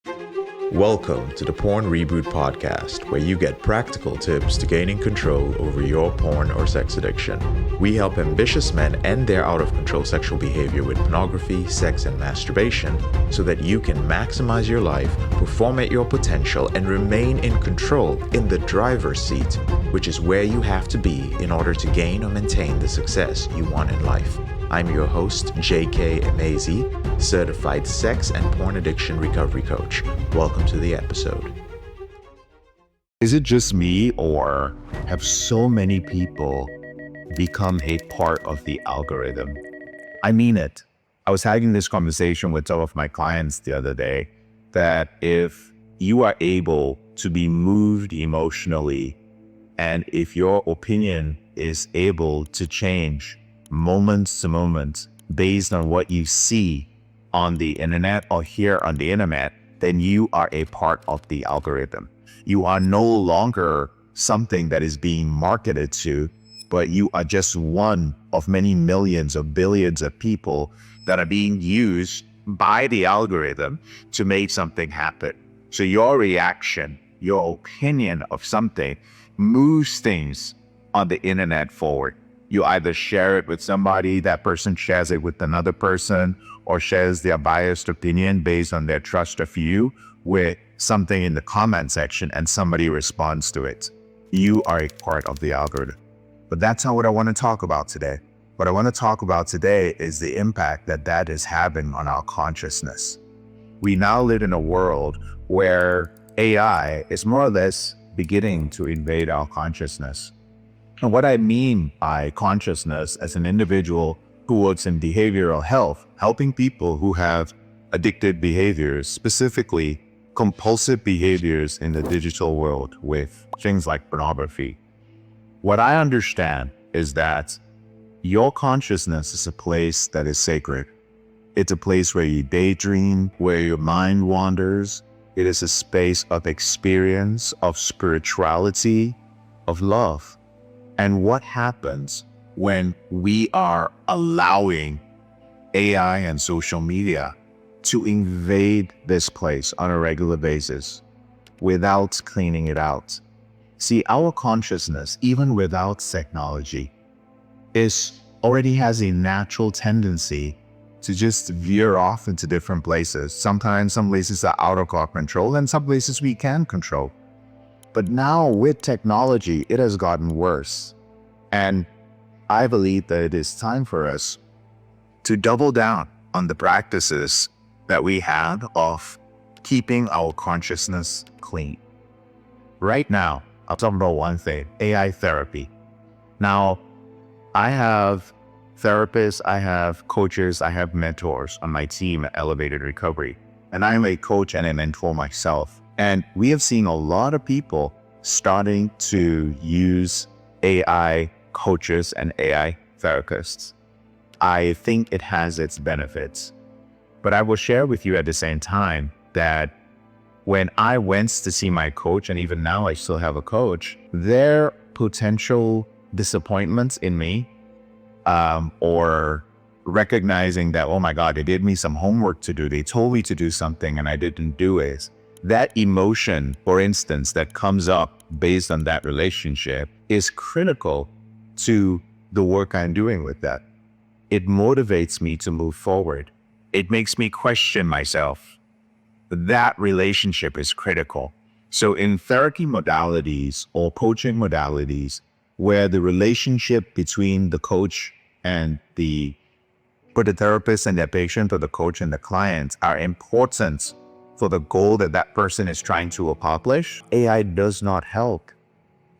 Welcome to the Porn Reboot Podcast, where you get practical tips to gaining control over your porn or sex addiction. We help ambitious men end their out-of-control sexual behavior with pornography, sex, and masturbation so that you can maximize your life, perform at your potential, and remain in control in the driver's seat, which is where you have to be in order to gain or maintain the success you want in life. I'm your host, J.K. Emezi, certified sex and porn addiction recovery coach. Welcome to the episode. Is it just me, or have so many people become a part of the algorithm? I mean it. I was having this conversation with some of my clients the other day that if you are able to be moved emotionally, and if your opinion is able to change moment to moment based on what you see on the internet or hear on the internet, then you are a part of the algorithm. You are no longer something that is being marketed to, but you are just one of many millions or billions of people that are being used by the algorithm to make something happen. So your reaction, your opinion of something moves things on the internet forward. You either share it with somebody, that person shares it with another person, or shares their biased opinion based on their trust of you with something in the comment section, and somebody responds to it. You are a part of the algorithm. But that's not what I want to talk about today. What I want to talk about today is the impact that is having on our consciousness. We now live in a world where AI is more or less beginning to invade our consciousness. And what I mean by consciousness as an individual who works in behavioral health, helping people who have addicted behaviors, specifically compulsive behaviors in the digital world with things like pornography. What I understand is that your consciousness is a place that is sacred. It's a place where you daydream, where your mind wanders. It is a space of experience, of spirituality, of love. And what happens when we are allowing AI and social media to invade this place on a regular basis without cleaning it out? See, our consciousness, even without technology, already has a natural tendency to just veer off into different places. Sometimes some places are out of our control, and some places we can control. But now with technology, it has gotten worse. And I believe that it is time for us to double down on the practices that we have of keeping our consciousness clean. Right now, I'll talk about one thing: AI therapy. Now, I have therapists, I have coaches, I have mentors on my team at Elevated Recovery. And I'm a coach and a mentor myself. And we have seen a lot of people starting to use AI coaches and AI therapists. I think it has its benefits. But I will share with you at the same time that when I went to see my coach, and even now I still have a coach, their potential disappointments in me, or recognizing that, oh my God, they did me some homework to do, they told me to do something and I didn't do it. That emotion, for instance, that comes up based on that relationship is critical to the work I'm doing with that. It motivates me to move forward. It makes me question myself. That relationship is critical. So in therapy modalities or coaching modalities, where the relationship between the coach and the therapist and their patient, or the coach and the client, are important for the goal that person is trying to accomplish, AI does not help.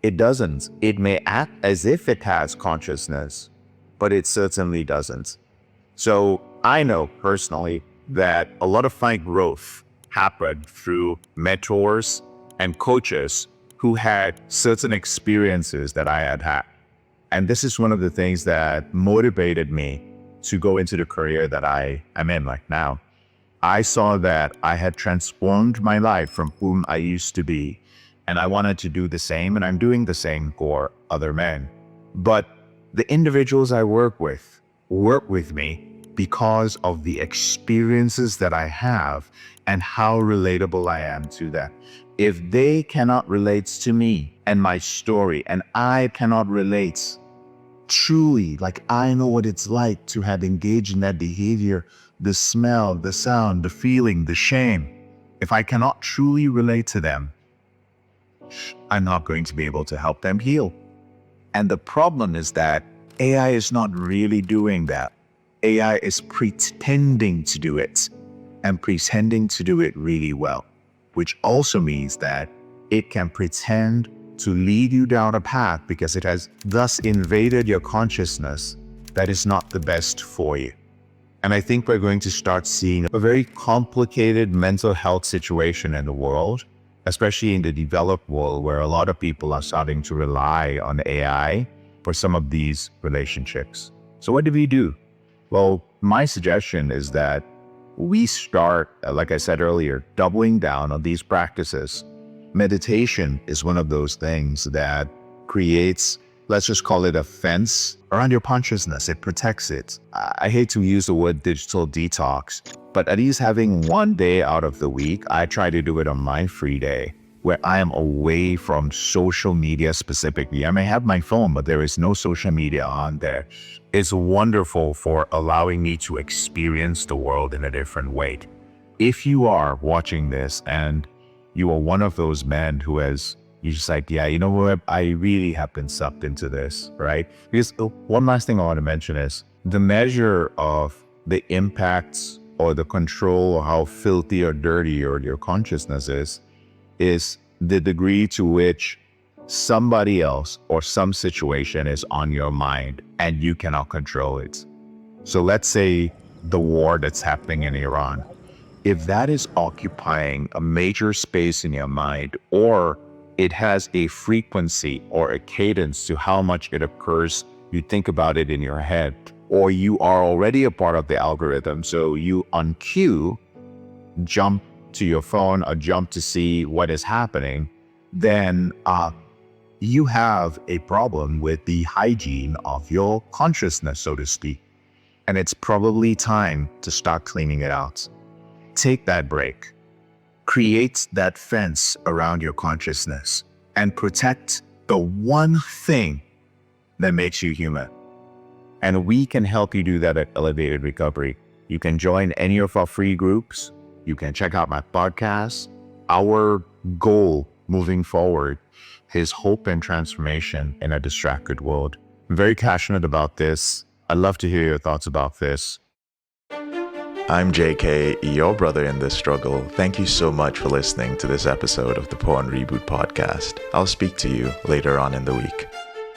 It doesn't. It may act as if it has consciousness, but it certainly doesn't. So I know personally that a lot of my growth happened through mentors and coaches who had certain experiences that I had had. And this is one of the things that motivated me to go into the career that I am in right now. I saw that I had transformed my life from whom I used to be, and I wanted to do the same, and I'm doing the same for other men. But the individuals I work with me because of the experiences that I have and how relatable I am to them. If they cannot relate to me and my story, and I cannot relate truly, like I know what it's like to have engaged in that behavior, the smell, the sound, the feeling, the shame, if I cannot truly relate to them, I'm not going to be able to help them heal. And the problem is that AI is not really doing that. AI is pretending to do it, and pretending to do it really well, which also means that it can pretend to lead you down a path because it has thus invaded your consciousness that is not the best for you. And I think we're going to start seeing a very complicated mental health situation in the world, especially in the developed world, where a lot of people are starting to rely on AI for some of these relationships. So what do we do? Well, my suggestion is that we start, like I said earlier, doubling down on these practices. Meditation is one of those things that creates, let's just call it a fence around your consciousness. It protects it. I hate to use the word digital detox, but at least having one day out of the week, I try to do it on my free day, where I am away from social media specifically. I may have my phone, but there is no social media on there. It's wonderful for allowing me to experience the world in a different way. If you are watching this and you are one of those men who has, you're just like, yeah, you know what, I really have been sucked into this, right? Because one last thing I want to mention is the measure of the impacts or the control or how filthy or dirty your consciousness is the degree to which somebody else or some situation is on your mind and you cannot control it. So let's say the war that's happening in Iran. If that is occupying a major space in your mind, or it has a frequency or a cadence to how much it occurs, you think about it in your head, or you are already a part of the algorithm, so you on cue jump to your phone or jump to see what is happening, then you have a problem with the hygiene of your consciousness, so to speak. And it's probably time to start cleaning it out. Take that break. Create that fence around your consciousness and protect the one thing that makes you human. And we can help you do that at Elevated Recovery. You can join any of our free groups. You can check out my podcast. Our goal moving forward is hope and transformation in a distracted world. I'm very passionate about this. I'd love to hear your thoughts about this. I'm JK, your brother in this struggle. Thank you so much for listening to this episode of the Porn Reboot podcast. I'll speak to you later on in the week.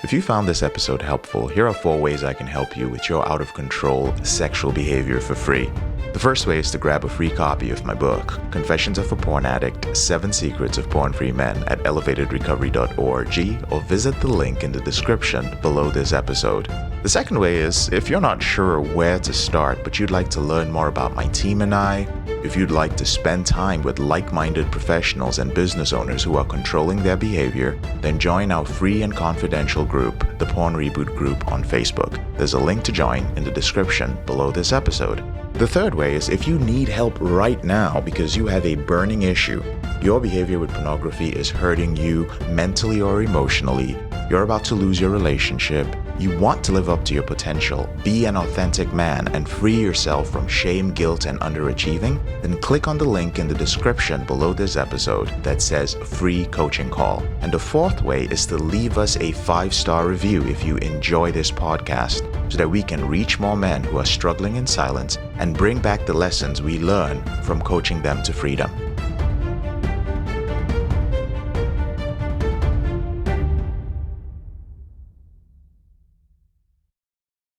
If you found this episode helpful, here are 4 ways I can help you with your out-of-control sexual behavior for free. The first way is to grab a free copy of my book, Confessions of a Porn Addict, 7 Secrets of Porn-Free Men at elevatedrecovery.org, or visit the link in the description below this episode. The second way is, if you're not sure where to start, but you'd like to learn more about my team and I, if you'd like to spend time with like-minded professionals and business owners who are controlling their behavior, then join our free and confidential group, the Porn Reboot Group on Facebook. There's a link to join in the description below this episode. The third way is if you need help right now because you have a burning issue, your behavior with pornography is hurting you mentally or emotionally, you're about to lose your relationship, you want to live up to your potential, be an authentic man, and free yourself from shame, guilt, and underachieving, then click on the link in the description below this episode that says free coaching call. And the fourth way is to leave us a 5-star review if you enjoy this podcast, so that we can reach more men who are struggling in silence and bring back the lessons we learn from coaching them to freedom.